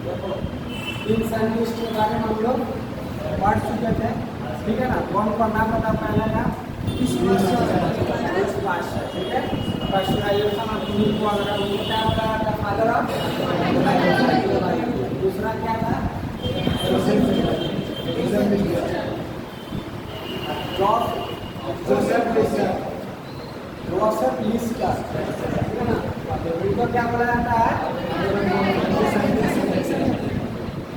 देखो 3 साइंटिस्ट के बारे में हम लोग पढ़ चुके थे, ठीक है ना। कौन कौन नाम बता पहले का पाश्चर, ठीक है। पाश्चराइजेशन ऑफ मिल्क वगैरह उनको क्या बताया, फादर ऑफ। दूसरा क्या था, जोसेफ लिस्टर, ठीक है ना। इनको क्या बोला जाता है,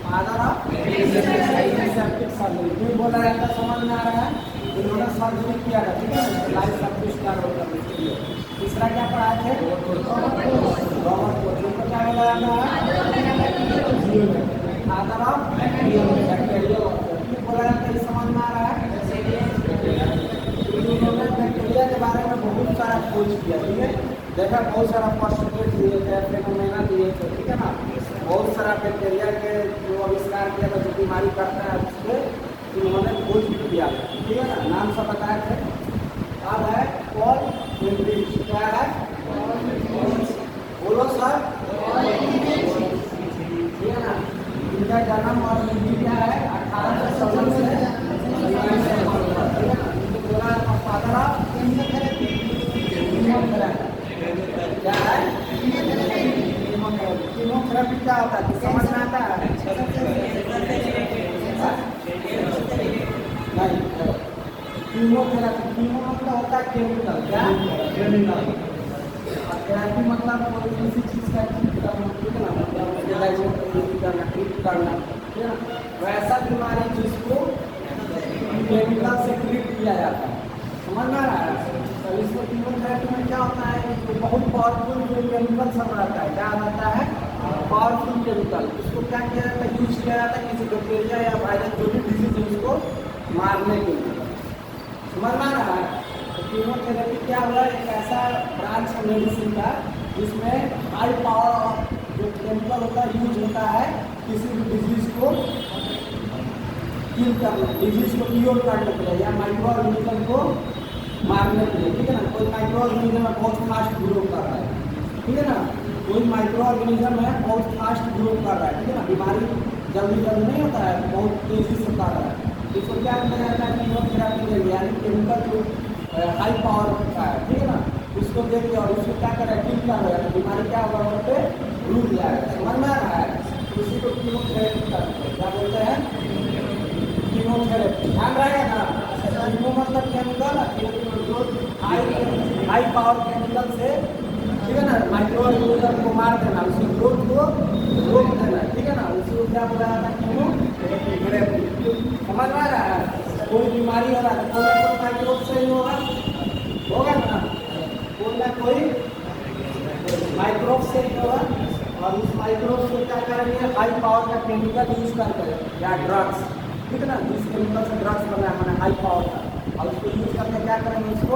फादर ऑफ एंटीसेप्टिक सर्जरी। क्यों बोला जाता है, समझ में आ रहा है। इन्होंने सर्जरी किया था, ठीक है ना, लाइफ सब कुछ क्या होता है। तीसरा क्या पढ़ाए थे, रॉबर्ट कोच। इनको क्या बोला जाता है, फादर ऑफ बैक्टीरिया बोला जाता है। समझ में आ रहा है। इन्होंने बैक्टीरिया के बारे में बहुत सारा खोज किया, ठीक है। देखा बहुत सारा पोस्टुलेट दिए थे, फेनोमेना दिए थे, ठीक है ना। बहुत सारा बैक्टीरिया के जो आविष्कार किया था, जो बीमारी करता है उसके इन्होंने खोज भी किया, ठीक है ना। नाम सब बताए थे। अब है पॉल एलरिच। क्या है, बोलो सर, ठीक है ना। इनका जन्म और मृत्यु क्या है, 1870 से फादर ऑफ क्या है, कीमोथेरेपी। क्या होता है, समझ में आता है, नहीं। कीमोथेरेपी, कीमो मतलब होता है केमिकल, क्या केमिकल। थेरेपी मतलब कोई किसी चीज़ का ठीक करना, ठीक है ना, मतलब ठीक करना, ठीक है ना। वैसा बीमारी जिसको केमिकल से ट्रीट किया जाता है, समझ में आ रहा है। तो इसमें कीमोथेरेपी में क्या होता है, तो बहुत पावरफुल जो केमिकल सब रहता है, क्या रहता है, पावरफुल केमिकल। उसको क्या किया जाता है, यूज किया जाता है किसी बैक्टीरिया या वायरस जो भी डिजीज है उसको मारने के लिए, समझ में आ रहा है। तो कीमोथेरेपी क्या हुआ, एक ऐसा ब्रांच है मेडिसिन का जिसमें हाई पावर जो केमिकल होता है यूज होता है किसी भी डिजीज को किल करने, डिजीज को क्योर करने के लिए या माइक्रो ऑर्गेनिज्म को मारने के लिए, ठीक है ना। कोई माइक्रो ऑर्गेनिज्म है बहुत फास्ट ग्रो कर रहा है, ठीक है ना। कोई माइक्रो ऑर्गेनिज्म है बहुत फास्ट ग्रो कर रहा है, ठीक है ना। बीमारी जल्दी जल्दी नहीं होता है, बहुत तेजी से कर रहा है। इसको क्या किया जाता है, कीमोथेरेपी के लिए, यानी केमिकल जो हाई पावर का है, ठीक है ना, उसको देखिए और उसको क्या करें, किल कर रहा है, बीमारी क्या होगा, वहाँ पे रुक जाएगा, समझ में आ रहा है। उसी को कीमोथेरेपी करते हैं, क्या बोलते हैं, कीमोथेरेपी। ध्यान रहेगा ना, कीमो मतलब केमिकल, हाई पावर केमिकल से, ठीक है ना, माइक्रो ऑर्गेनिज्म को मार देना, उसकी ग्रोथ को रोक देना, ठीक है ना। उसी को क्या बोला जाता है, कीमोथेरेपी। समझ में आ रहा है। कोई बीमारी हो रहा है, कोई ना कोई माइक्रोब से ही होगा ना, कोई ना कोई माइक्रोब से ही होगा। और उस माइक्रोब को क्या करेंगे, हाई पावर का केमिकल यूज करके या ड्रग्स, ठीक है ना, जिस केमिकल से ड्रग्स बना है मैंने हाई पावर का, और उसको यूज करके क्या करेंगे, उसको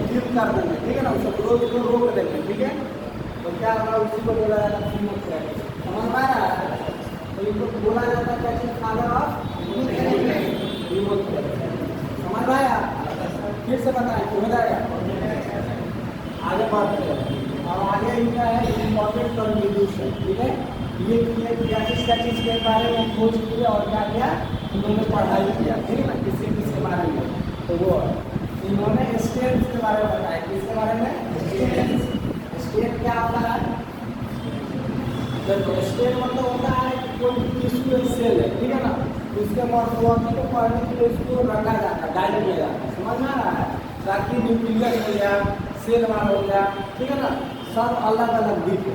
किल कर देंगे, ठीक है ना, उसको ग्रोथ को रोक देंगे, ठीक है। तो क्या होगा, उसी को बोला जाता है कीमोथेरेपी। समझ में आ रहा है। तो इनको बोला जाता है क्या चीज, फादर ऑफ कीमोथेरेपी। समझ में आया, फिर से बताएं, हो जाएगा। आगे बढ़ते हैं और आगे इनका है इम्पोर्टेंट कंट्रीब्यूशन, ठीक है। ये क्या चीज़ के बारे में खोज किया और क्या किया, इन्होंने पढ़ाई किया, ठीक है ना, किसके बारे में। तो वो इन्होंने स्टेट के बारे में बताया, किसके बारे में, स्टेट क्या होता है, देखो स्टेट मतलब होता है कि कोई टिश्यू सेल है, ठीक है ना, उसके मॉर्फोलॉजी को पढ़ने के लिए उसको रखा जाता है, डायल किया जाता है, समझ में आ रहा है। ताकि न्यूक्लियस हो गया, सेल वाल हो गया, ठीक है ना, सब अलग अलग दिखे,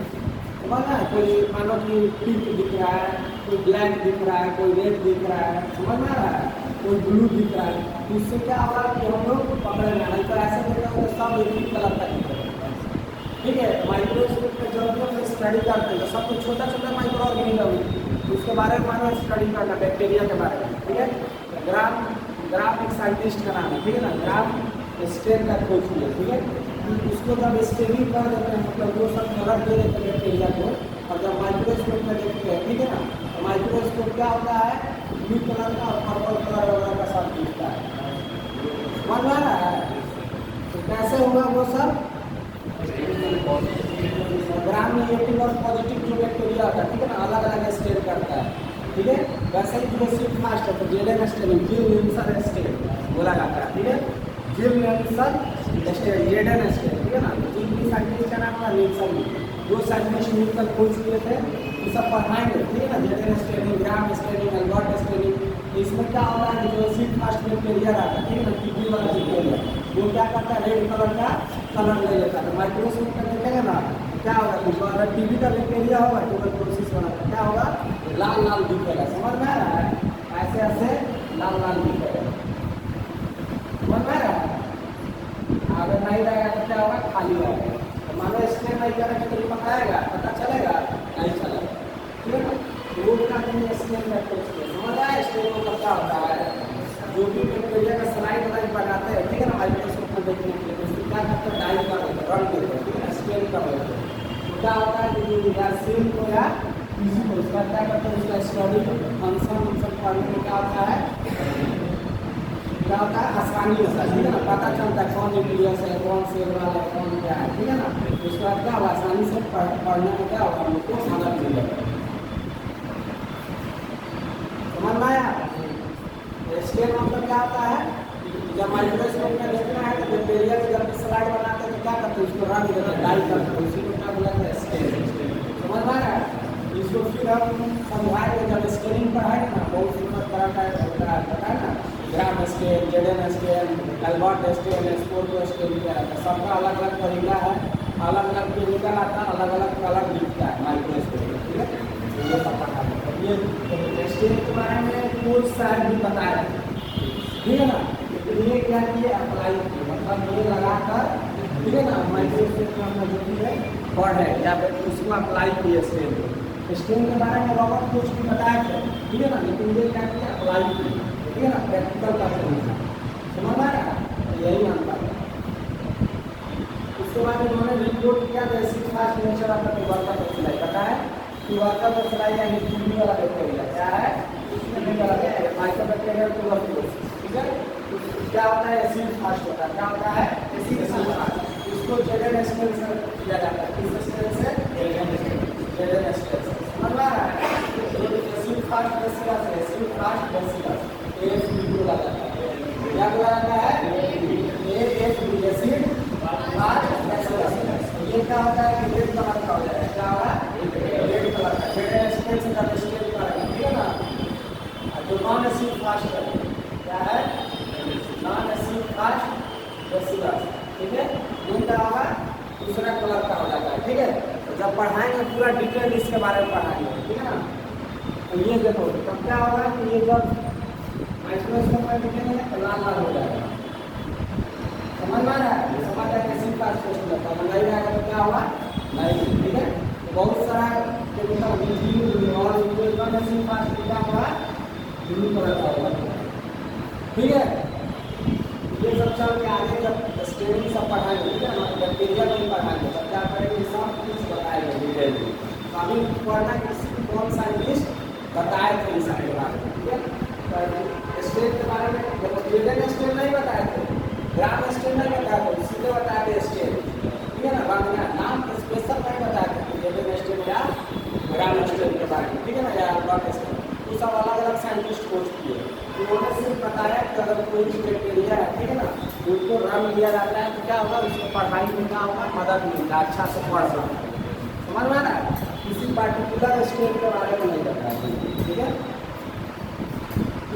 समझ में। कोई मानो कि पिंक दिख रहा है, कोई ब्लैक दिख रहा है, कोई रेड दिख रहा है, समझ में आ रहा है, कोई ब्लू दिख रहा है। तो इससे क्या होगा कि हम लोग पकड़ेंगे, नहीं तो ऐसे दिख रहा है सब एक ही कलर का दिख रहा है, ठीक है। माइक्रोस्कोप की जरूरत है, स्टडी करते हैं सब कुछ, छोटा छोटा माइक्रो ऑर्गेनिज्म उसके बारे में मानो स्टडी करना, बैक्टीरिया के बारे में, ठीक है। ग्राफ एक साइंटिस्ट का नाम है, ठीक है ना, ग्राफ स्टेन का खोज किया, ठीक है। उसको जब स्टेनिंग कर देते हैं, मतलब वो सब कलर दे देते हैं बैक्टीरिया को, और जब माइक्रोस्कोप में देखते हैं, ठीक है ना, तो माइक्रोस्कोप क्या होता है, ब्लू कलर का और पर्पल कलर वगैरह का सब दिखता है, समझ में आ रहा है। तो कैसे होगा वो सब, ग्राम नेगेटिव और पॉजिटिव जो बैक्टीरिया होता है, ठीक है ना, अलग अलग स्टेन करता है, ठीक है। वैसे ही जो सिर्फ फास्ट है तो जेडन स्टेनिंग जिल लेंसर स्टेन बोला जाता है, ठीक है, जिल लेंसर स्टेन जेडन स्टेन, ठीक है ना। जिल की साइंटिस्ट का नाम था लेंसर, जो साइंटिस्ट मिलकर खोज किए थे ये सब पढ़ाएंगे, ठीक है ना। Jadon staining, gram staining, Albert staining, इसमें क्या होता है जो सिर्फ फास्ट बैक्टीरिया रहता है, ठीक है ना, किडनी वाला बैक्टीरिया वो क्या करता है रेड कलर का कलर ले लेता है। तो माइक्रोस्कोप में देखेंगे ना क्या होगा, तो अगर टीबी का बैक्टीरिया होगा ट्यूबरकुलोसिस वाला तो क्या होगा लाल लाल दिखेगा, समझ में आ रहा है, ऐसे ऐसे लाल लाल दिखेगा, समझ में आ रहा है। अगर नहीं रहेगा तो क्या होगा खाली रहेगा। तो मान लो स्टेन नहीं करेगा तो पकाएगा पता चलेगा नहीं चलेगा, ठीक है ना। रोड का स्टेन का समझ आया, स्टेन का क्या होता है जो भी बैक्टीरिया का स्लाइड वाइड बनाते हैं, ठीक है ना, माइक्रोस्कोप में देखने के लिए उसको क्या करते हैं डाई कर देते हैं, रंग देते हैं, ठीक है ना, स्टेन कर देते हैं। तो क्या होता है कि या सेल को या किसी को उसका क्या करते हैं उसका स्टडी फंक्शन पढ़ने में क्या होता है आसानी होता है, ठीक है ना, पता चलता है कौन न्यूक्लियस है कौन सेल वाला है कौन क्या है, ठीक है ना। उसके बाद क्या होगा आसानी से पढ़ने में क्या होगा हम लोग को मदद मिलेगा, समझ में आया। स्टेन मतलब क्या होता है जब माइक्रोस्कोप में देखना है तो बैक्टीरिया की जब स्लाइड बनाते हैं तो क्या करते हैं उसको रंग देते हैं डाई करते हैं, उसी को क्या बोलते हैं स्टेन, समझ में आ रहा है। इसको फिर हम समझाएंगे जब स्केलिंग पढ़ाएंगे ना, बहुत सी तरह का होता है ना, gram scale, Jaden scale, Albert scale, sport scale, सबका अलग अलग तरीका है, अलग अलग केमिकल आता है, अलग अलग कलर दिखता है माइक्रोस्कोप, ठीक है। ये सब पता है, ये स्केल के बारे में कोई शायद भी बताया, ठीक है ना। ये क्या किए अप्लाई किए, मतलब ये लगाकर, ठीक है ना, माइक्रोस्कोप में अपना जो भी है पढ़े या फिर उसको अप्लाई किए स्केल को। स्टेन के बारे में रॉबर्ट कोच भी बताया थे, ठीक है ना, लेकिन ये क्या किया अप्लाई किया, ठीक है ना, प्रैक्टिकल का तरीका, समझ में आया, यही अंतर है। उसके बाद उन्होंने रिपोर्ट किया जैसे fast nature of the worker बतलाई, पता है कि वर्कर बतलाई या हिस्ट्री वाला बैक्टीरिया क्या है, इसमें माइक्रोबैक्टीरिया ट्यूबरकुलोसिस, ठीक है। क्या होता है एसिड फास्ट होता है, क्या होता है एसिड फास्ट, इसको जेडन स्केल से किया जाता है, किस स्केल से जेडन स्केल से, समझ में आ रहा है। एसिड फास्ट बेसिलस है, एसिड फास्ट बेसिलस एएफबी बोला जाता है, क्या बोला जाता है एएफबी एसिड फास्ट बेसिलस। ये क्या होता है कि रेड कलर का हो जाएगा, क्या होगा रेड कलर का, जेडन स्केल से जब स्केल करेगा, ठीक है ना। जो नॉन एसिड फास्ट है क्या है नॉन एसिड फास्ट बेसिलस, ठीक है, ये क्या होगा दूसरा कलर का हो जाता है, ठीक है। तो जब पढ़ाएंगे पूरा डिटेल इसके बारे में पढ़ाएंगे, ठीक है ना। तो ये देखो तब क्या होगा कि ये जब माइक्रोस्कोप में देखेंगे तो लाल लाल हो जाएगा, समझ में आ रहा है, समझ आए एसिड फास्ट बेसिलस, तो नहीं आएगा तो क्या होगा नहीं, ठीक है। तो बहुत सारा केमिकल और नॉन एसिड फास्ट क्या होगा ब्लू कलर का होगा, ठीक है। ये सब चल के आगे जब स्टेनिंग सब पढ़ाएंगे, ठीक है ना, बैक्टीरिया नहीं पढ़ाएंगे तब क्या करेंगे सब कुछ बताएंगे डिटेल में। तो अभी पढ़ना किसी कौन साइंटिस्ट बताए थे इस के बारे में, ठीक है। तो स्टेन के बारे में जेडन स्टेन नहीं बताए थे, ग्राम स्टेन नहीं बताए थे, सीधे बताए थे स्टेन, ठीक है ना, बाकी नाम स्पेशल नहीं बताए थे जेडन स्टेन या ग्राम स्टेन के बारे में, ठीक है ना, या एल्बर्ट स्टेन, वो सब अलग अलग साइंटिस्ट खोज किए। उन्होंने सिर्फ बताया कि अगर कोई भी बैक्टीरिया है, ठीक है ना, उनको रंग दिया जाता है तो क्या होगा उसको पढ़ाई में क्या होगा मदद मिलता है, अच्छा से पढ़ सकता है, समझ में आ रहा है। किसी पार्टिकुलर स्टेट के बारे में नहीं बताया, ठीक है।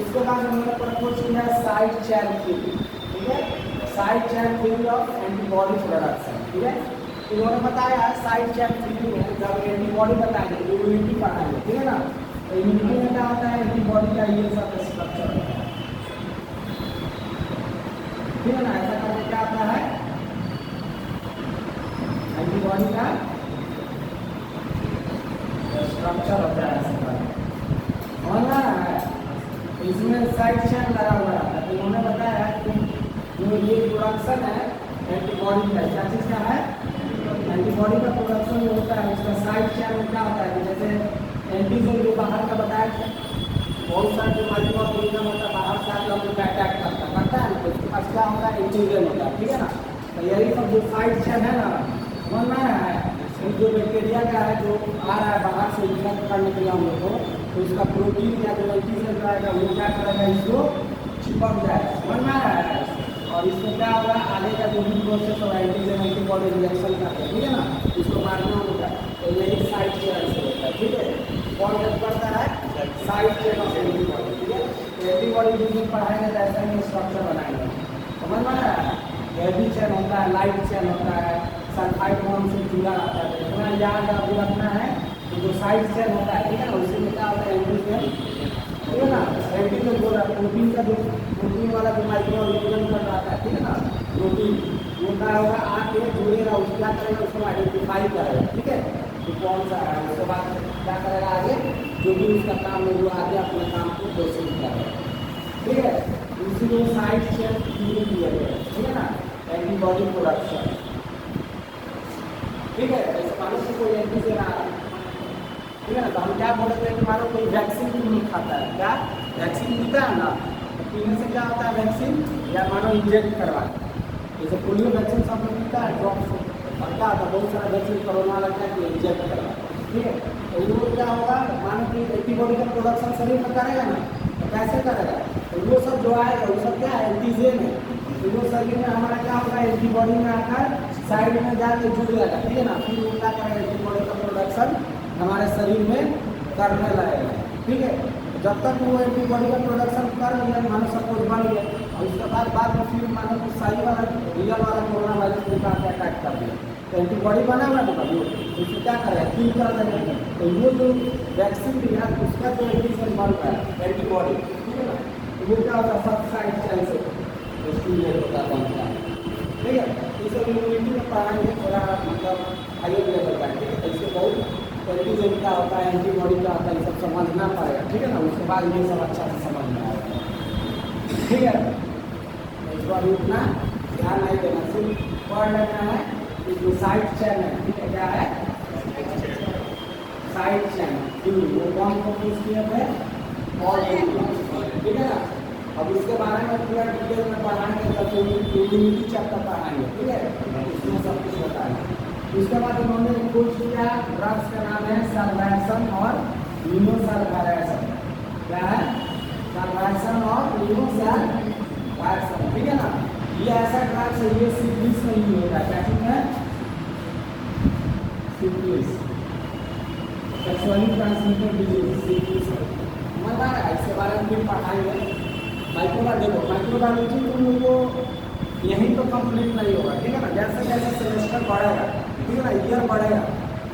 इसके बाद उन्होंने प्रपोज किया साइड चेन थ्योरी, ठीक है, side chain theory of antibody production, ठीक है। उन्होंने बताया साइड चेन थ्योरी में जब एंटीबॉडी बताएंगे इम्यूनिटी पढ़ाएंगे, ठीक है ना। तो इम्यूनिटी में क्या होता है एंटीबॉडी का ये सब स्ट्रक्चर होता है, ठीक है ना। ऐसा करके क्या आता है एंटीबॉडी का स्ट्रक्चर होता है, ऐसा समझ में आ रहा है। इसमें साइड चेन लगा हुआ है, तो उन्होंने बताया कि जो ये प्रोडक्शन है एंटीबॉडी का क्या चीज़ का है, एंटीबॉडी का प्रोडक्शन जो होता है उसका साइड चेन में क्या होता है कि जैसे एंटीजन जो बाहर का बताया बहुत सारे जो माइक्रोऑर्गेनिज्म होता है बाहर से आकर हमको अटैक करता है, तो उसके पास क्या होता है एंटीजन होता है, ठीक है ना। तो यही सब जो साइड चेन है ना, समझ में आ रहा है, जो बैक्टीरिया का है जो आ रहा है बाहर से इन्फेक्ट करने के लिए हम लोग को, तो इसका प्रोटीन या जो एंटीजन रहेगा वो क्या करेगा, इसको चिपक जाएगा, समझ में आ रहा है। और इसको क्या होगा, आगे का जो भी प्रोसेस होगा एंटीजन एंटीबॉडी रिएक्शन करते हैं, ठीक है ना, इसको मारना होगा। तो यही साइड चेन से होता है, ठीक है। कौन हेल्प करता है, साइड चेन ऑफ एंटीबॉडी, ठीक है। तो एंटीबॉडी जिस दिन पढ़ाएंगे तो ऐसा ही स्ट्रक्चर बनाएंगे, समझ में आ रहा है। हेवी चेन होता है, लाइट चेन होता है, सल्फाइड बॉन्ड से जुड़ा रहता है। तो इतना याद आपको रखना है कि जो साइड चेन होता है, ठीक है ना, उसी में क्या होता है, एंटीजन, ठीक है ना। एंटीजन बोल रहा है प्रोटीन का, जो प्रोटीन वाला जो माइक्रो ऑर्गेनिज्म कर रहा है, ठीक है ना, प्रोटीन वो क्या होगा, आके जुड़ेगा, उसको क्या करेगा, उसको आइडेंटिफाई करेगा, ठीक है, तो कौन सा है। उसके बाद क्या करेगा आगे, जो भी उसका काम है वो आगे अपने काम को प्रोसीड करेगा, ठीक है। उसी को साइड चेन किया गया, ठीक है ना, एंटीबॉडी प्रोडक्शन, ठीक है। ऐसे मानो कि कोई एंटीजन आ रहा है, ठीक है ना, तो हम क्या बोलते हैं कि मानो कोई वैक्सीन नहीं खाता है, क्या वैक्सीन पीता है ना, तो पीने से क्या होता है वैक्सीन, या मानो इंजेक्ट करवा, जैसे पोलियो वैक्सीन सब लोग पीता है ड्रॉप से, और क्या होता है बहुत सारा वैक्सीन कोरोना लगता है कि इंजेक्ट करवा, ठीक है। तो वो क्या होगा, मानो कि एंटीबॉडी का प्रोडक्शन शरीर में करेगा ना, तो कैसे करेगा, तो वो सब जो आएगा वो सब क्या है, एंटीजन है। तो वो शरीर में हमारा क्या होगा, एंटीबॉडी में आकर साइड में जाके जुड़ जाएगा, ठीक है ना, फिर वो क्या करेगा, एंटीबॉडी का प्रोडक्शन हमारे शरीर में करने लगेगा, ठीक है। जब तक वो एंटीबॉडी का प्रोडक्शन कर लिया, मानो सपोज बन गया, और उसके बाद में फिर मानो कि सही वाला रियल वाला कोरोना वायरस को अटैक कर दिया, तो एंटीबॉडी बना हुआ है वो, उसको क्या करेगा, किल कर देगा। तो वो जो वैक्सीन दिया उसका जो एंटीजन बन रहा है एंटीबॉडी, ठीक है ना, तो वो क्या होता है, सब साइड चेन से स्टूडेंट होता है, बनता है, ठीक है। इसे इम्यूनिटी में पढ़ाएंगे थोड़ा मतलब हायर लेवल का, ठीक है। इससे बहुत एंटीजन क्या होता है, एंटीबॉडी क्या होता है, ये सब समझना पड़ेगा, ठीक है ना, उसके बाद ये सब अच्छा से समझ में आएगा, ठीक है। इस बार उतना ध्यान नहीं देना, सिर्फ पढ़ लेना है कि जो साइड चेन है, ठीक है, क्या है साइड चेन, वो कौन को यूज किया है, और ठीक है ना। अब इसके बारे में पूरा डिटेल में पढ़ाएंगे, तब इम्यूनिटी चैप्टर पढ़ाएंगे, ठीक है, इसमें सब कुछ बताएंगे। उसके बाद उन्होंने खोज किया, ड्रग्स का नाम है सर्वैक्सन और न्यूरोसर्वैक्सन, क्या है, सर्वैक्सन और न्यूरोसर्वैक्सन, ठीक है ना। ये ऐसा ड्रग्स है, ये सिफिलिस में यूज होता है, क्या चीज है, syphilis, sexually transmitted disease, syphilis, समझ आ रहा है। इसके बारे में फिर पढ़ाएंगे। माइक्रोबायोलॉजी, देखो माइक्रोबायोलॉजी तुम लोग को यहीं तो कंप्लीट नहीं होगा, ठीक है ना, जैसे जैसे सेमेस्टर बढ़ेगा, ठीक है ना, ईयर बढ़ेगा।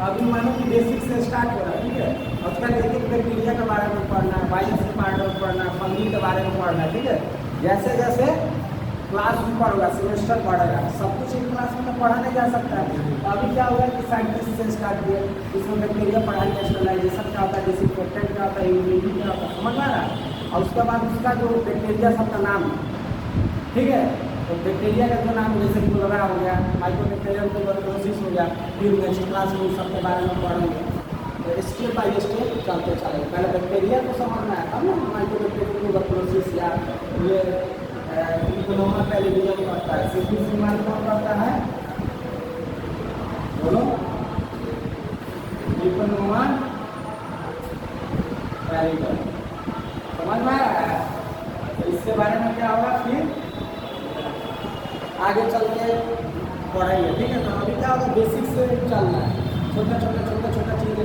अभी मानो कि बेसिक से स्टार्ट हो रहा है, ठीक है, और उसका एक एक बैक्टीरिया के बारे में पढ़ना है, वायरस के बारे में पढ़ना है, फंगी के बारे में पढ़ना है, ठीक है। जैसे जैसे क्लास भी पढ़ेगा, सेमेस्टर बढ़ेगा, सब कुछ एक क्लास में तो पढ़ा नहीं जा सकता है। तो अभी क्या हुआ कि साइंटिस्ट से स्टार्ट किया, इसमें बैक्टीरिया पढ़ाएंगे, स्टेलाइजेशन क्या होता है, डिसइंफेक्टेंट क्या होता है, इम्यूनिटी क्या होता है, समझ में आ रहा है। और उसके बाद उसका जो बैक्टीरिया सबका नाम, ठीक है, तो बैक्टीरिया का जो नाम जैसे कोलेरा हो गया, माइकोबैक्टीरियम ट्यूबरकुलोसिस हो गया, फिर नेक्स्ट क्लास में सबके बारे में पढ़ेंगे। तो स्टेप बाय स्टेप चलते चलेंगे, पहले बैक्टीरिया को समझना है, तब ना माइकोबैक्टीरियम ट्यूबरकुलोसिस या ये इकोनोमा पैलिडियम करता है, सिफिलिस बीमारी कौन करता है, बोलो, इकोनोमा पैलिडियम, समझ में आ रहा है। तो इसके बारे में क्या होगा, फिर आगे चल के पढ़ेंगे, ठीक है। तो अभी क्या होगा, बेसिक से चलना है, छोटा चीज़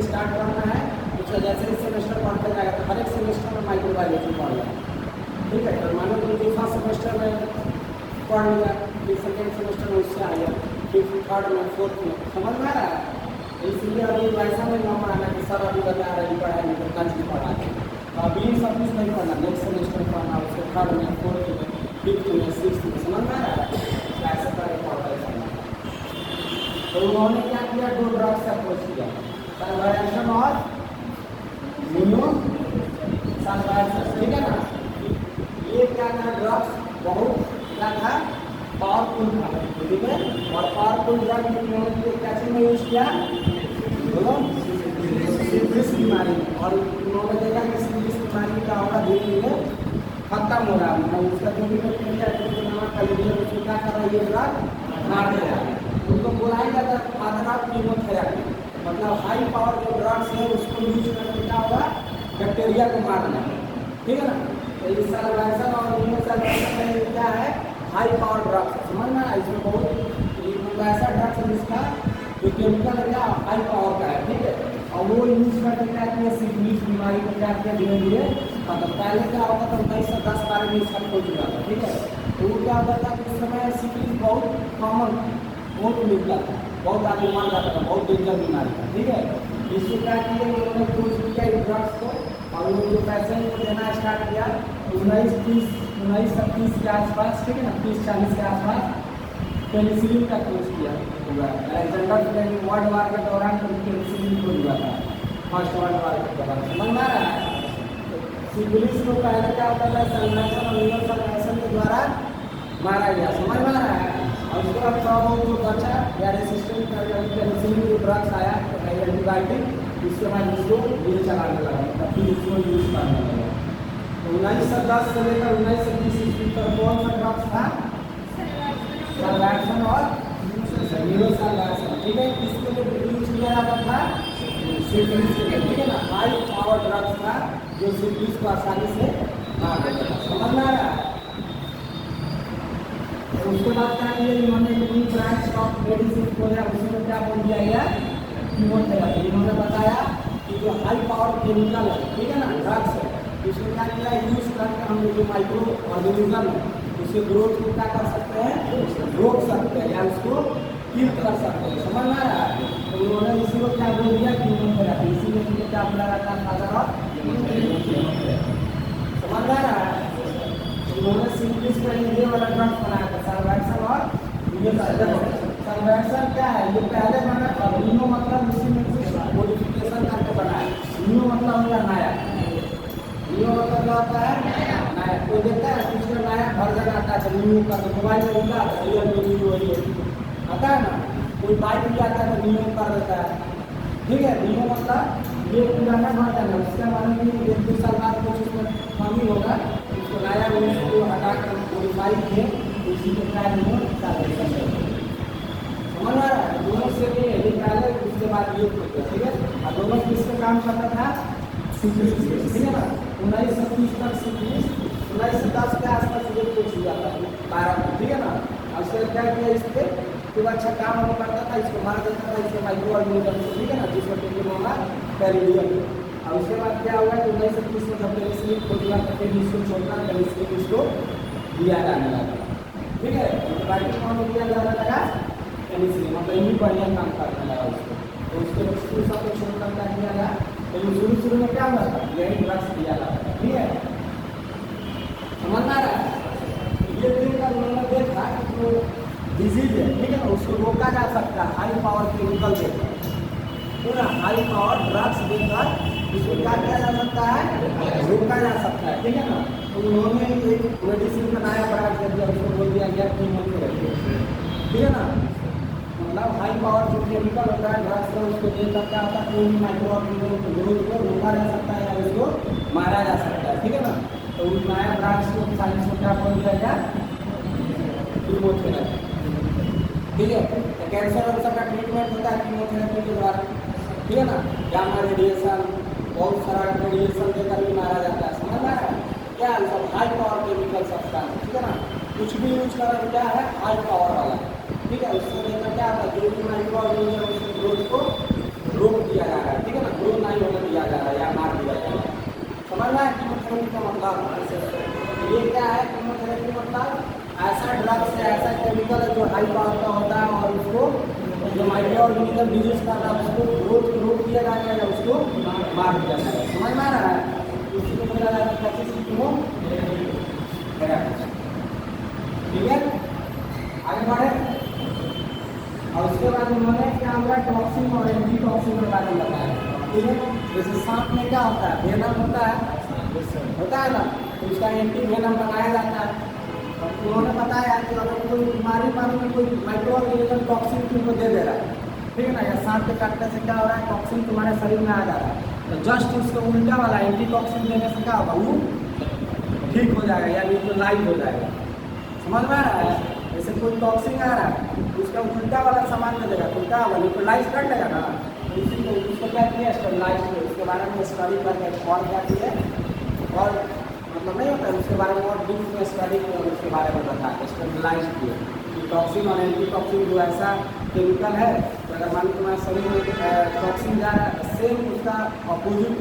स्टार्ट करना है, उसका जैसे ही सेमेस्टर पढ़ते जाएगा तो हर एक सेमेस्टर में माइक्रोबायोलॉजी पढ़ना है, ठीक है। तो मानो कि फर्स्ट सेमेस्टर में पढ़ लिया, फिर सेकेंड सेमेस्टर में उससे आया, फिर थर्ड में, फोर्थ में, समझ में आ रहा है। इसलिए अभी ऐसा नहीं हो पढ़ाना कि सर अभी बता रहे हैं पढ़ाएंगे तो कितना चीज़ पढ़ा दें, अभी सब कुछ नहीं पढ़ना, नेक्स्ट सेमेस्टर पढ़ना, उसके थर्ड में, फोर्थ में, फिफ्थ में, सिक्स्थ में, समझ में आ रहा है, ऐसा करके पढ़ाई करना। तो उन्होंने क्या किया, दो ड्रग्स अप्रोच किया, सर्वैक्सन और न्यूरोसर्वैक्सन, ठीक है ना। ये क्या था, ड्रग्स बहुत क्या था, पावरफुल था, ठीक है। और पावरफुल ड्रग उन्होंने क्या चीज में यूज किया, बोलो, सिफिलिस बीमारी में। और उन्होंने देखा कि सिफिलिस बीमारी का होगा धीरे धीरे खत्म हो रहा है, उसका जो भी बैक्टीरिया उसको क्या कर रहा है, ये ड्रग मार दे रहा है, उनको बुलाया जाता है फादर ऑफ कीमोथेरेपी, मतलब हाई पावर जो ड्रग्स है उसको यूज करके क्या होगा, बैक्टीरिया को मारना है, ठीक है ना। तो इस सर्वैक्सन और इम्यूनोसर्वैक्सन में क्या है, हाई पावर ड्रग्स, समझ में आया। इसमें बहुत ऐसा ड्रग्स है जिसका जो केमिकल है क्या हाई पावर का है, ठीक है। और वो यूज करके क्या किया, सिफिलिस बीमारी को क्या किया धीरे धीरे खत्म। पहले क्या होता था 1910-12 में इसका खोज हुआ था, ठीक है। तो वो क्या होता था कि उस समय सिफिलिस बहुत कॉमन, बहुत मिलता था, बहुत आदमी मान जाता था, बहुत डेंजर बीमारी था, ठीक है। इसको क्या किया उन्होंने खोज किया इस ड्रग्स को, और वो जो पैसेंट को देना स्टार्ट किया 1930 के आसपास, ठीक है ना, 30-40 के आसपास पेनिसिलिन का खोज किया हुआ। अलेक्जेंडर फ्लेमिंग वर्ल्ड वार के दौरान पेनिसिलिन खोज हुआ था, फर्स्ट वर्ल्ड वार के दौरान, समझ में आ रहा है। सिफिलिस को पहले क्या होता था, सर्वैक्सन और इम्यूनोसर्वैक्सन के द्वारा मारा गया, समझ में आ रहा है। और उसके बाद थोड़ा बहुत जो बचा या रेसिस्टेंट पेनिसिलिन जो ड्रग्स आया एंटीबायोटिक, इसके बाद इसको ये चलाने लगा, फिर इसको यूज करने लगा। तो 1910 से लेकर 1920 ईस्वी तक कौन सा ड्रग्स था, सर्वैक्सन और इम्यूनोसर्वैक्सन, ठीक है। इसके लिए यूज किया जाता था सिफिलिस के लिए, ठीक है ना। हाई पावर ड्रग्स था जो सिफिलिस को आसानी से मार देता था, समझ में आ रहा है। तो उसके बाद क्या किया इन्होंने, न्यू ब्रांच ऑफ मेडिसिन खोजा, उसमें क्या बोल दिया गया, कीमोथेरेपी। इन्होंने बताया कि जो हाई पावर केमिकल है, ठीक है ना, ड्रग्स है, उसको क्या किया यूज करके हम जो माइक्रो ऑर्गेनिज्म है उसके ग्रोथ को क्या कर सकते हैं, रोक सकते हैं या उसको किल कर सकते हैं, समझ में आ रहा है। तो उन्होंने इसी को क्या बोल दिया, कीमोथेरेपी। इसीलिए क्या बोला जाता है, फादर ऑफ कीमोथेरेपी, समझ में आ रहा है। उन्होंने सिफिलिस के लिए ये वाला ड्रग्स बनाया था, सर्वैक्सन और इम्यूनोसर्वैक्सन। सर्वैक्सन क्या है, ये पहले बना, और इम्यूनो मतलब उसी में कुछ मॉडिफिकेशन करके बनाया। इम्यूनो मतलब होगा नया, इम्यूनो मतलब क्या होता है, नया। कोई देखता है कुछ का नया वर्जन आता है, न्यू का, तो मोबाइल में होगा रियल न्यू वही आता है ना। कोई बाइक भी आता है तो न्यू कर देता है, ठीक है। न्यू मतलब ये पुराना वर्जन है, उसके बारे में 1-2 साल बाद कुछ उसमें कमी होगा, उसको नया उसको हटा कर मॉडिफाई किए, उसी के क्या न्यू सर्वैक्सन है, समझ आ रहा है। दोनों से भी यही पहले, उसके बाद ये होता है, ठीक है। और दोनों किसका काम करता था, सिफिलिस, ठीक है ना। 1930 तक सिफिलिस, 1910 के आसपास ये खोज हुआ था भारत में, ठीक है ना। और उसके क्या किया, इसके खूब अच्छा काम नहीं करता था, इसको मार देता था, इसको माइक्रो ऑर्गेनिज्म, ठीक है ना, जिसको टेक्निक होगा पेरिडियम। और उसके बाद क्या हुआ कि 1930 में जब पेनिसिलिन खोज हुआ तो फिर इसको छोड़ना, पेनिसिलिन इसको दिया जाने लगा, ठीक है। एंटीबायोटिक कौन दिया जाने लगा, पेनिसिलिन, मतलब यही बढ़िया काम करने लगा उसको। तो उसके स्कूल सब को छोड़कर क्या किया गया, तो शुरू में क्या हुआ था, यही ड्रग्स दिया जाता था, ठीक है, समझ आ रहा है। ये देखकर उन्होंने देखा कि जो डिजीज है, ठीक है ना, उसको रोका जा सकता है हाई पावर केमिकल देकर, पूरा हाई पावर ड्रग्स देकर इसको क्या किया जा सकता है, रोका जा सकता है, ठीक है ना। तो उन्होंने एक मेडिसिन का नया ब्रांच कर दिया, उसको बोल दिया गया कीमोथेरेपी, ठीक है ना। मतलब हाई पावर जो केमिकल होता है ड्रग्स का, उसको देकर क्या होता है, कोई भी माइक्रो ऑर्गेनिज्म को ग्रोथ को रोका जा सकता है या उसको मारा जा सकता है, ठीक है ना। तो उस नया ब्रांच को साइंस को क्या बोल दिया गया, कीमोथेरेपी, ठीक है। तो कैंसर वैंसर का ट्रीटमेंट होता है कीमोथेरेपी के द्वारा, ठीक है ना। गामा रेडिएशन, बहुत सारा रेडिएशन देकर भी मारा जाता है, समझ में आ रहा है। क्या सब हाई पावर केमिकल सब्सटेंस, ठीक है ना। कुछ भी यूज करा क्या है, हाई पावर वाला, ठीक है। उससे लेकर क्या होता है, जो भी माइक्रो ऑर्गेनिज्म उसकी ग्रोथ को रोक दिया जा रहा है, ठीक है ना, ग्रोथ नहीं होने दिया जा रहा है या मार दिया जा रहा है, समझ में आया। कीमोथेरेपी का मतलब ये क्या है, कीमोथेरेपी मतलब ऐसा ड्रग्स है, ऐसा केमिकल है जो हाई पावर का होता है, और उसको जो माइक्रो ऑर्गेनिज्म डिजीज कर रहा है उसको ग्रोथ रोक दिया जाएगा या उसको मार दिया जाएगा, समझ में आ रहा है। इसी को बोला जाता है कीमोथेरेपी, ठीक है। आगे बढ़े। और उसके बाद उन्होंने क्या हुआ, टॉक्सिन और एंटी टॉक्सिन के बारे में बताया, ठीक है। जैसे सांप में क्या होता है, वेनम होता है ना, तो उसका एंटी वेनम बनाया जाता है। उन्होंने बताया कि अगर कोई बीमारी में कोई माइक्रो ऑर्गेनिज्म टॉक्सिन तुमको दे दे रहा है, ठीक है ना, या सांप के काटने से क्या हो रहा है, टॉक्सिन तुम्हारे शरीर में आ जा रहा है, तो जस्ट उसको उल्टा वाला एंटी टॉक्सिन देने से क्या होगा, वो ठीक हो जाएगा या न्यूट्रलाइज हो जाएगा, समझ में आ रहा है। जैसे कोई टॉक्सिन आ रहा है उसका उल्टा वाला सामान में देगा तो क्या होगा, न्यूट्रलाइज कर लेगा ना, तो इसी को उसको क्या किया स्टेबलाइज किया, उसके बारे में स्टडी करके और क्या किया और मतलब नहीं होता है उसके बारे में और डीप में स्टडी किया और उसके बारे में बताया स्टेबलाइज किया कि टॉक्सिन और एंटी टॉक्सिन जो ऐसा केमिकल है तो अगर मान लो तुम्हारे शरीर में टॉक्सिन जा रहा है सेम उसका अपोजिट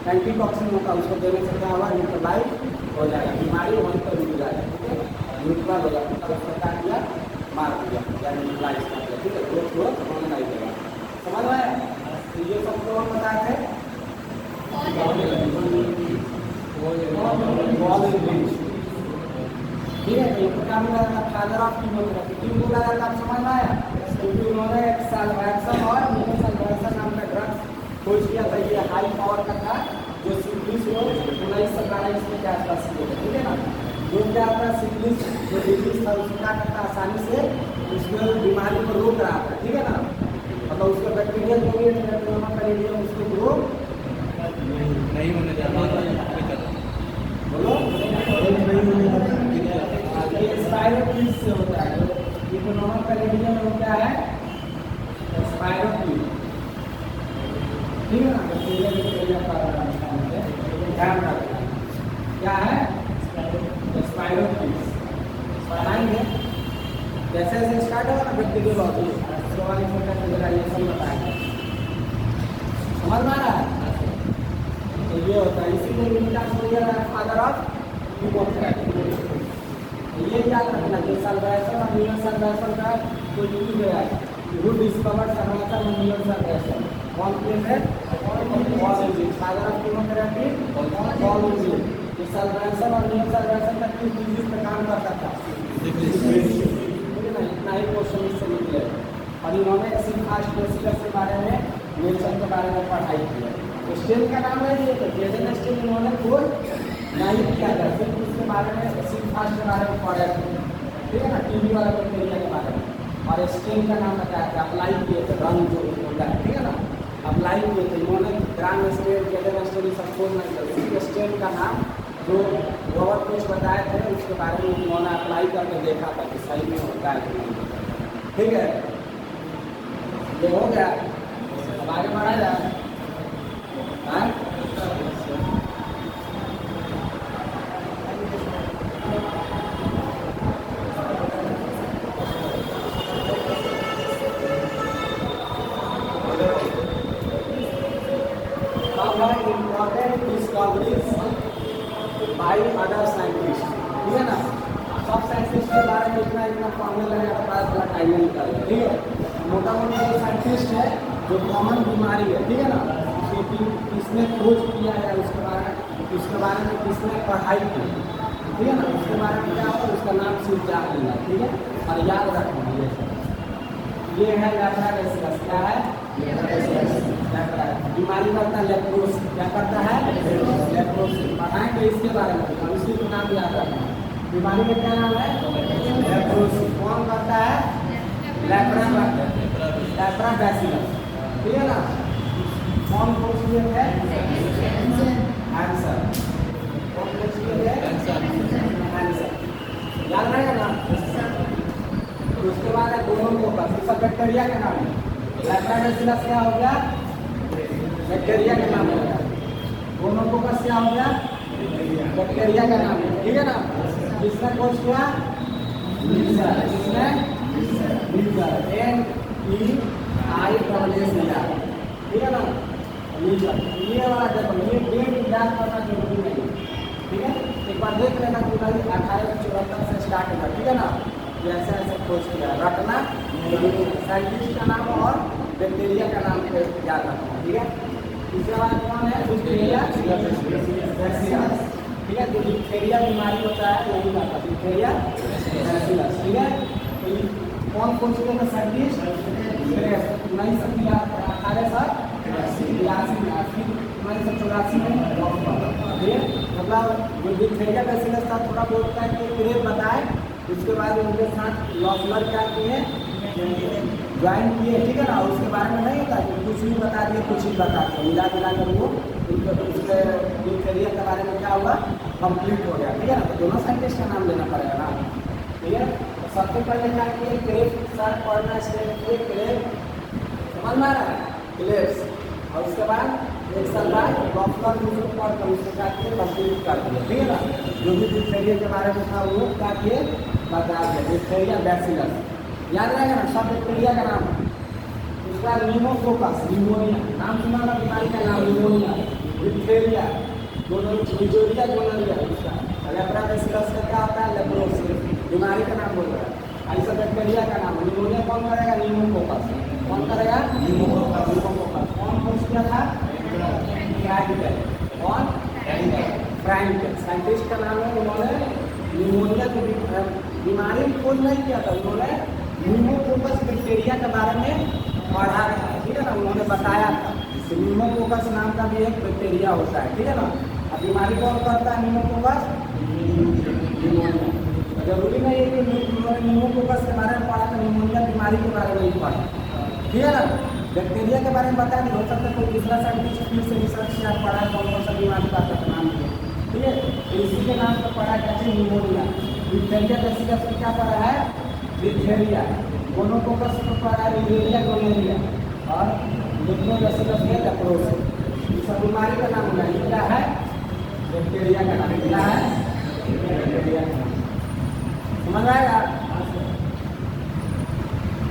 एंटी टॉक्सिन होता है उसको देने से क्या हुआ न्यूट्रलाइज हो जाएगा, बीमारी वहीं पर रुक जाएगा, ठीक है न्यूट्रल हो जाएगा, मतलब उसका क्या किया मार दिया या न्यूट्रलाइज कर दिया, ठीक है ग्रोथ होने नहीं देगा। समझ में आया? तो ये सब तो हम बताए थे ठीक है। तो क्या मिला था फादर ऑफ कीमोथेरेपी क्यों बोला जाता है, समझ में आया? क्योंकि उन्होंने एक सल्वाक्सन और निकोसल्वाक्सन नाम का ड्रग खोज किया था, ये हाई पावर का था जो सिफिलिस को 1917 ईस्वी के आसपास किया था, ठीक है ना। जो क्या था सिफिलिस जो डिजीज था उसको क्या करता आसानी से उसको बीमारी को रोक रहा था, ठीक है ना, मतलब उसका बैक्टीरिया जो भी है उसको ग्रो नहीं होने देता बोलो ये स्पाइरोकील से होता है, इकोनॉमिक पैलेडियम में होता है स्पाइरोकील, ठीक है ना। बैक्टीरिया का ध्यान रखना क्या है स्पाइरोकील पढ़ाएंगे जैसे जैसे स्टार्ट होगा ना बैक्टीरियोलॉजी ये सब बताएंगे, समझ में आ रहा है? तो ये होता है इसीलिए इनका फादर ऑफ कीमोथेरेपी, ये याद रखना जो सल्वासन और निकोसल्वासन का कोई यूज है हु डिस्कवर्ड सल्वासन और निकोसल्वासन कौन प्लेस है फादर ऑफ कीमोथेरेपी कौन यूज ये सल्वासन और निकोसल्वासन का किस डिजीज पे काम करता था, इतना ही क्वेश्चन इससे निकले और इन्होंने सिम्फास्ट बेसिलस के बारे में नेचर के बारे में पढ़ाई की। स्टेन का नाम है ये तो जेजन स्टेन इन्होंने कोई नहीं किया था, सिर्फ उसके बारे में सिम्फास्ट के बारे में पढ़ा था, ठीक है ना, टीबी वाला बैक्टीरिया के बारे में और स्टेन का नाम बताया था, अप्लाई किए थे रंग जो होता है, ठीक है ना, अप्लाई किए थे इन्होंने ग्रांड स्टेन जेजन स्टेन सब खोज नहीं किया, उसी स्टेन का नाम जो रॉबर्ट कोच बताए थे उसके बारे में उन्होंने अप्लाई करके देखा था कि सही में होता है कि नहीं, ठीक है। ये हो गया, अब आगे बढ़ा जाए। Important discoveries by other scientist, ठीक है ना, सब साइंटिस्ट के बारे में इतना पढ़ने लगे थोड़ा टाइम नहीं निकालेगा, ठीक है। मोटा मोटा जो साइंटिस्ट है जो कॉमन बीमारी है, ठीक है ना, किसने खोज किया है उसके बारे में किसने पढ़ाई की, ठीक है ना, उसके बारे में क्या होगा उसका नाम सिर्फ याद लेना, ठीक है, और याद रखना ये है लेप्राबेसिलस, क्या है बीमारी करता है लेप्रोस, क्या करता है लेप्रोस, बताएंगे इसके बारे में और इसी का नाम याद रखना, बीमारी का क्या नाम है लेप्रोस, कौन करता है लेप्राबेसिलस, ठीक है ना, कौन खोजिए है आंसर, कौन खोजिए है आंसर, याद रहेगा ना। उसके बाद है गोनोकोकस, ये सब बैक्टीरिया का नाम है, लेप्राबेसिलस क्या हो गया बैक्टीरिया का नाम हो गया, गोनोकोकस क्या हो गया बैक्टीरिया का नाम है, ठीक है ना। किसने खोज किया लीजर, किसने लीजर NEISSER, ठीक है ना लीजर, ये वाला देखो ये डेट याद करना जरूरी नहीं है, ठीक है, एक बार देख लेना कि 1874 से स्टार्ट हुआ, ठीक है ना, जैसे ऐसे खोज किया रटना साइंटिस्ट का नाम और बैक्टीरिया का नाम याद रखना, ठीक है। इसके बाद कौन है डिप्थीरिया बैसिलस, ठीक है, जो डिप्थीरिया बीमारी होता है वही आता है डिप्थीरिया बैसिलस, ठीक है। तो कौन खोज किया था साइंटिस्ट 1984 में, ठीक है, मतलब जो डिप्थीरिया बैसिलस था थोड़ा बहुत है कि क्रेप बताए, उसके बाद उनके साथ लॉसलर क्या किए ज्वाइन किए, ठीक है ना, उसके बारे में नहीं होता कि कुछ भी बता दिए कुछ ही बता दिए, मिला मिला कर वो उसके डिप्थीरिया के बारे में क्या हुआ कंप्लीट हो गया, ठीक है ना। तो दोनों साइंटिस्ट का नाम लेना पड़ेगा ना, ठीक है। तो सबसे पहले क्या किए क्रेप सर पढ़ना स्टेप क्रेप, समझ में आ रहा है, प्लेट्स, और उसके बाद एक साल बाद डॉक्टर उसको पढ़ कर उसको जाके कंप्लीट कर दिया, ठीक है ना। जो भी डिप्थीरिया के बारे में था वो जाके बता दिया, डिप्थीरिया बैसिलस याद रहेगा ना, सब डिप्थीरिया का नाम है। उसका निमोकोकस, निमोनिया नाम सुना ना, बीमारी का नाम निमोनिया, डिप्थीरिया, गोनोरिया, गोनोरिया उसका, लेप्रा बैसिलस का क्या होता है, लेप्रोसिस बीमारी का नाम बोल रहा है। ऐसा बैक्टीरिया का नाम, निमोनिया कौन करेगा, निमोकोकस, कौन करेगा, निमोकोकस, निमोकोकस कौन खोज किया था, फ्रैंकल, कौन, फ्रैंकल साइंटिस्ट का नाम है। उन्होंने निमोनिया की बीमारी खोज नहीं किया था, उन्होंने निमोकोकस बैक्टीरिया के बारे में पढ़ा था, ठीक है ना, उन्होंने बताया था कि निमोकोकस नाम का भी एक बैक्टीरिया होता है, ठीक है ना। अब बीमारी कौन करता है, निमोकोकस, निमोनिया। जरूरी नहीं है कि उन्होंने निमोकोकस के बारे में पढ़ा था, निमोनिया बीमारी के बारे में ही पढ़ा, ठीक है ना। बैक्टीरिया के बारे में बता दी, हो सकता है कोई दूसरा साइंटिस्ट फिर से रिसर्च किया, पढ़ा कौन कौन सा बीमारी का नाम दिया, ठीक है। इसी के नाम पर पढ़ा कैसे, निमोनिया। डिप्थीरिया बैसिलस को क्या पढ़ा है, डिप्थीरिया। गोनोकोकस को पढ़ा है रिवेरिया, गोनोरिया, और लेप्रो बैसिलस में लेप्रोसिस। इस सब बीमारी का नाम है, क्या है, बैक्टीरिया का नाम, क्या है, बैक्टीरिया का नाम, समझ आएगा।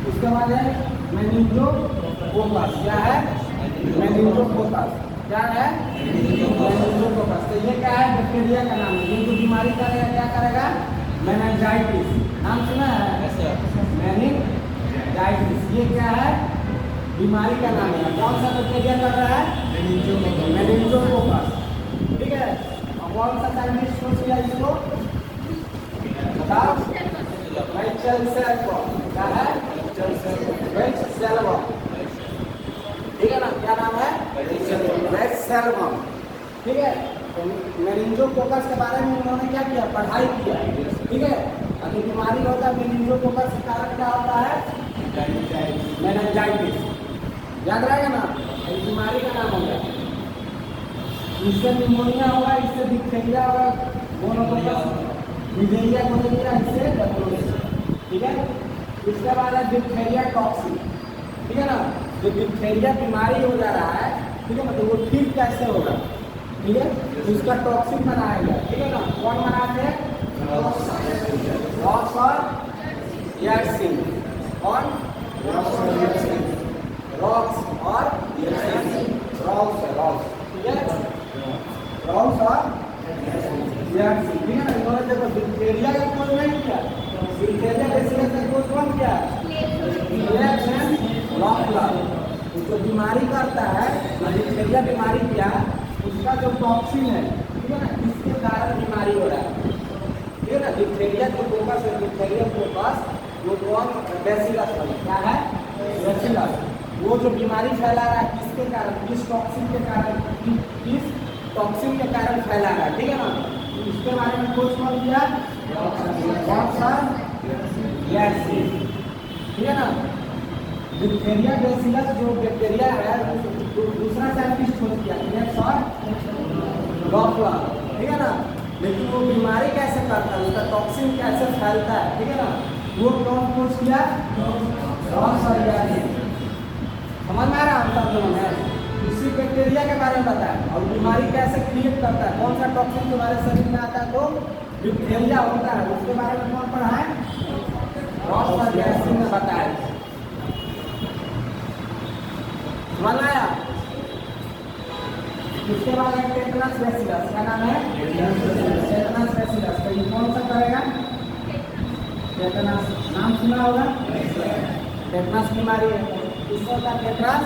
उसके बाद है मेनिंगोकोकस, क्या है, मेनिंगोकोकस, क्या है, मेनिंगोकोकस। तो ये क्या है, बैक्टीरिया का नाम है, जो बीमारी करेगा, क्या करेगा, मेनिंजाइटिस, नाम सुना है, मेनिंजाइटिस। ये क्या है, बीमारी का नाम है, कौन सा बैक्टीरिया कर रहा है, मेनिंगोकोकस, ठीक है। और कौन सा साइंटिस्ट सोच लिया इसको, बताओ, वेचेल्सबर्ग, क्या है, वेचेल्सबर्ग, ठीक है ना, क्या नाम है, वेचेल्सबर्ग, ठीक है। तो मेनिंगोकोकस के बारे में उन्होंने क्या किया, पढ़ाई किया, ठीक है। अगर बीमारी होता है मेनिंगोकोकस के कारण क्या होता है, मेनिंजाइटिस, याद रहेगा ना, इस बीमारी का नाम हो गया। इससे निमोनिया होगा, इससे डिप्थीरिया होगा, गोनोकोकस, रिवेरिया, गोनोरिया, इससे लेप्रोसिस, ठीक है। इसके बाद है डिप्थीरिया टॉक्सिन, ठीक है ना। जो डिप्थीरिया बीमारी हो जा रहा है, ठीक है ना, तो वो ठीक कैसे होगा, ठीक है, तो उसका टॉक्सिन बनाया गया, ठीक है ना। कौन बनाते हैं, रॉक्स और याक्सिन, कौन, रॉक्स और याक्सिन, रॉक्स और याक्सिन, रॉक्स, ठीक है, रॉक्स और याक्सिन, ठीक है ना। इन्होंने देखो डिप्थीरिया का खोज नहीं किया, डिप्थीरिया बैसिलस का खोज कौन किया, उसको बीमारी करता है, डिप्थीरिया बीमारी किया, उसका जो टॉक्सिन है, ठीक है ना, इसके कारण बीमारी हो रहा है, ठीक है ना। डिप्थीरिया जो फोकस है, डिप्थीरिया फोकस वो कौन, बैसिलस है, क्या है, बैसिलस। वो जो बीमारी फैला रहा है किसके कारण, किस टॉक्सिन के कारण, किस टॉक्सिन के कारण फैला रहा है, ठीक है ना। इसके बारे में खोज कौन किया, रॉक्स और याक्सिन, ठीक है ना। डिप्थीरिया बैसिलस जो बैक्टीरिया है, दूसरा साइंटिस्ट खोज किया, नेक्स्ट और डॉप्लर, ठीक है ना। लेकिन वो बीमारी कैसे करता है, उसका टॉक्सिन कैसे फैलता है, ठीक है ना, वो कौन खोज किया, रॉक्स और याक्सिन। समझ में आ रहा है दोनों में, उसी बैक्टीरिया के बारे में बताया, और बीमारी कैसे क्रिएट करता है, कौन सा टॉक्सिन तुम्हारे शरीर में आता है तो डिप्थीरिया होता है, उसके बारे में कौन पढ़ा है, रॉक्स और याक्सिन ने बताया, समझ आया। उसके बाद है टेटनस बैसिलस, क्या नाम है, टेटनस बैसिलस। तो ये कौन सा करेगा, टेटनस, नाम सुना होगा, टेटनस बीमारी है, इसको होता है टेटनस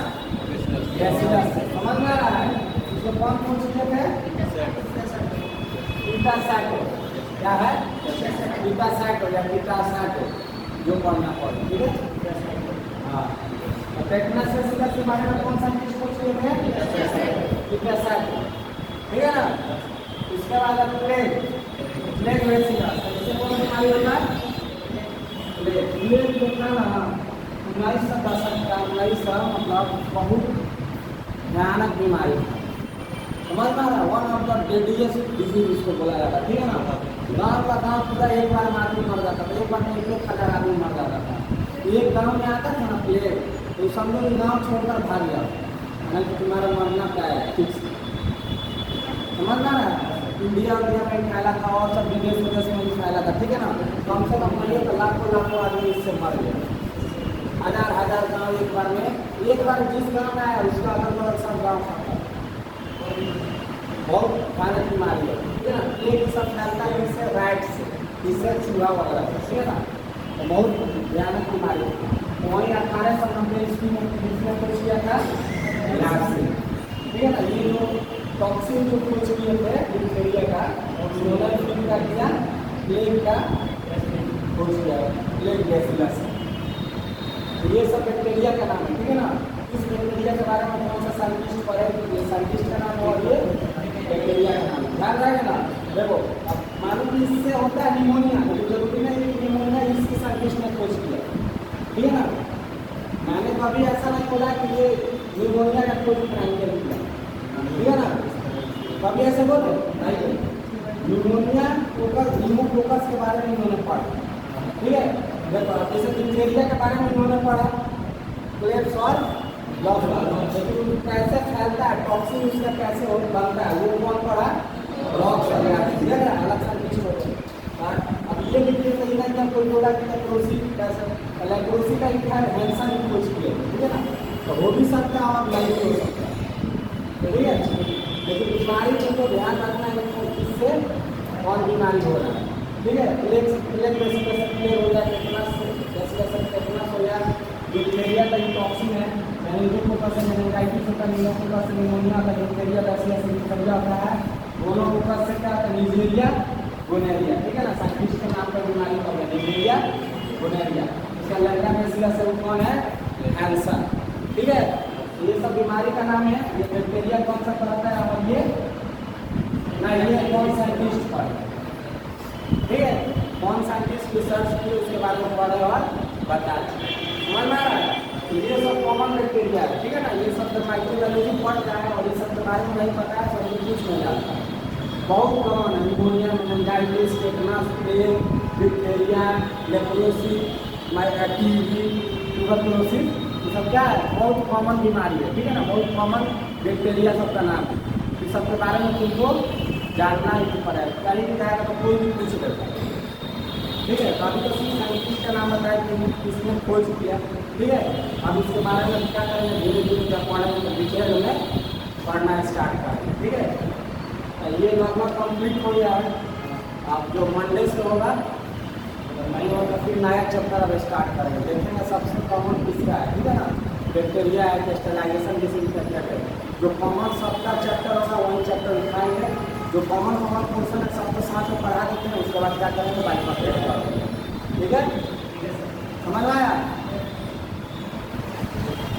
बैसिलस, समझ में आ रहा है। इसको कौन खोज किए थे, टीटासैटो, क्या है, टीटासैटो या टीटासैटो, जो पढ़ना पड़े, ठीक है। हाँ, टेटनस बैसिलस के बारे में कौन सा चीज खोज किए थे, टीटासैटो, ठीक है ना। इसके बाद प्लेग बैसिलस, इससे कौन बीमारी होता है, प्लेग देखना ना, 19 दशक का, 19 मतलब बहुत भयानक बीमारी, समझ में आ रहा है, one of the deadliest disease इसको बोला जाता है, ठीक है ना। गाँव का गाँव पूरा एक बार में आदमी मर जाता था, एक बार में 1,000 आदमी मर जाता था। एक गाँव में आता था ना प्लेग, तो समझो कि गाँव छोड़कर भाग गया, नहीं तो तुम्हारा मरना क्या है फिक्स। समझना है, इंडिया में फैला था और सब विदेश में भी फैला था, ठीक है ना। कम से कम मानिए तो लाखों आदमी इससे मर गए, हजार गाँव एक बार जिस गाँव में आया उसका अगल बगल सब गाँव खाता, बहुत भयानक बीमारी है, ठीक है ना। एक सब फैलता है इससे राइट से, इससे चूहा वगैरह, ठीक है ना। तो बहुत भयानक बीमारी है। तो वहीं 1890 ईस्वी में किसने खोज किया था, इलाज से, ठीक है ना। ये जो टॉक्सिन जो खोज किए थे डिप्थीरिया का, उन्होंने फिर क्या किया, प्लेग का खोज किया, प्लेग बैसिलस। ये सब बैक्टीरिया का नाम है, ठीक है ना। इस बैक्टीरिया के बारे में कौन सा साइंटिस्ट पढ़े, ये साइंटिस्ट का नाम और ये बैक्टीरिया का नाम ध्यान रहेगा ना। देखो अब मालूम कि इससे होता है निमोनिया, तो जरूरी नहीं है कि निमोनिया इसकी साइंटिस्ट ने खोज किया, ठीक है ना। मैंने कभी ऐसा नहीं बोला कि ये निमोनिया का खोज प्राइमरी किया, ठीक है ना। कभी ऐसे बोले नहीं, निमोनिया न्यूमोकोकस के बारे में इन्होंने पढ़ा, ठीक है। देखो जैसे डिप्थीरिया के बारे में इन्होंने पढ़ा, क्लेब्स और लॉक्स, लेकिन कैसे फैलता है टॉक्सिन उसका कैसे बनता है वो कौन पढ़ा, रॉक्स वगैरह, ठीक है ना। अलग साइंटिस्ट होते हैं। अब ये लिखिए सही ना क्या कोई बोला कि लेप्रोसी कैसे, लेप्रोसी का इतिहास हैंसन ने खोज किया, ठीक है ना। तो हो भी सकता है और नहीं हो सकता, ठीक है। लेकिन बीमारी को ध्यान रखना है कि किससे कौन बीमारी हो रहा है, ठीक है। प्लेग हो जाए, टेटनस हो जाए, डिप्थीरिया का टॉक्सिन है, मेनिंगोकोकस से मेनिंजाइटिस होता है, निमोकोकस से निमोनिया होता है, डिप्थीरिया ऐसे समझा होता है, गोनोकोकस से क्या होता है, नीजेरिया गोनेरिया, ठीक है ना। साइंटिस्ट के नाम पर बीमारी का है नीजेरिया गोनेरिया। इसका लैंग्वेज में इसका सब कौन है, हैंसन, ठीक है। ये सब बीमारी का नाम है। ये बैक्टीरिया कौन सा पढ़ाता है और ये ना, ये कौन साइंटिस्ट पढ़ा, ठीक है। कौन साइंटिस्ट रिसर्च किए उसके बारे में पढ़े और बताए, समझ में आ रहा है। ये सब कॉमन बैक्टीरिया है, ठीक है ना। ये सब माइक्रोबायोलॉजी पढ़ जाए और ये सब के बारे में नहीं पता है तो कुछ नहीं आता, बहुत कॉमन है। Pneumonia, meningitis, tetanus, plague, diphtheria, leprosy, TB, tuberculosis, ये सब क्या है, बहुत कॉमन बीमारी है, ठीक है ना। बहुत कॉमन बैक्टीरिया सब का नाम है। इस सब के बारे में तुमको जानना ही पड़ा है, कहीं भी जाएगा तो कोई भी पूछ लेता है, ठीक है। तो अभी तो साइंटिस्ट का नाम बताया कि किसने खोज किया, ठीक है। अब इसके बारे में क्या करेंगे, धीरे धीरे जब पढ़ेंगे तो डिटेल में पढ़ना स्टार्ट करेंगे, ठीक है। ये लगभग कंप्लीट हो गया है। अब जो मंडे से होगा तो नहीं होगा फिर नया चैप्टर अब स्टार्ट करेंगे, देखेंगे सबसे कॉमन किसका है, ठीक है ना। बैक्टीरिया है, क्रिस्टलाइजेशन जैसे चैप्टर है, जो कॉमन सबका चैप्टर होगा वही चैप्टर लिखाएंगे। जो कॉमन पोर्सन है सबको साथ में पढ़ा देते हैं, उसके बाद क्या करेंगे बाइक पकड़े, ठीक है। समझ में